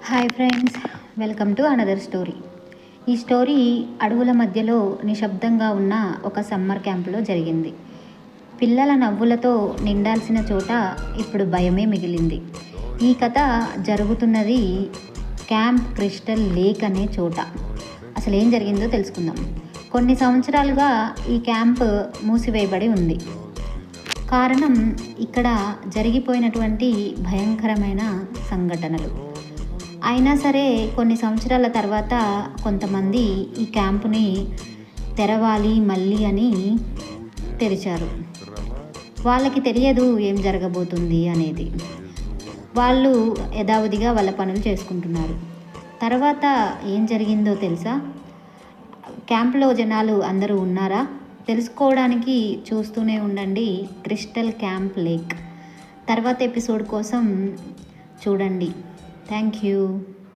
Hi friends, welcome to another story. ఈ story అడవుల మధ్యలో నిశ్శబ్దంగా ఉన్న ఒక సమ్మర్ క్యాంపులో జరిగింది. పిల్లల నవ్వులతో నిండాల్సిన చోట ఇప్పుడు భయమే మిగిలింది. ఈ కథ జరుగుతున్నది క్యాంప్ క్రిస్టల్ లేక్ అనే చోట. అసలు ఏం జరిగిందో తెలుసుకుందాం. కొన్ని సంవత్సరాలుగా ఈ క్యాంప్ మూసివేయబడి ఉంది. కారణం ఇక్కడ జరిగిపోయినటువంటి భయంకరమైన సంఘటనలు. అయినా సరే కొన్ని సంవత్సరాల తర్వాత కొంతమంది ఈ క్యాంపుని తెరవాలి మళ్ళీ అని తెరిచారు. వాళ్ళకి తెలియదు ఏం జరగబోతుంది అనేది. వాళ్ళు యథావిధిగా వాళ్ళ పనులు చేసుకుంటున్నారు. తర్వాత ఏం జరిగిందో తెలుసా? క్యాంప్లో జనాలు అందరూ ఉన్నారా? తెలుసుకోవడానికి చూస్తూనే ఉండండి క్రిస్టల్ క్యాంప్ లేక్. తర్వాత ఎపిసోడ్ కోసం చూడండి. Thank you.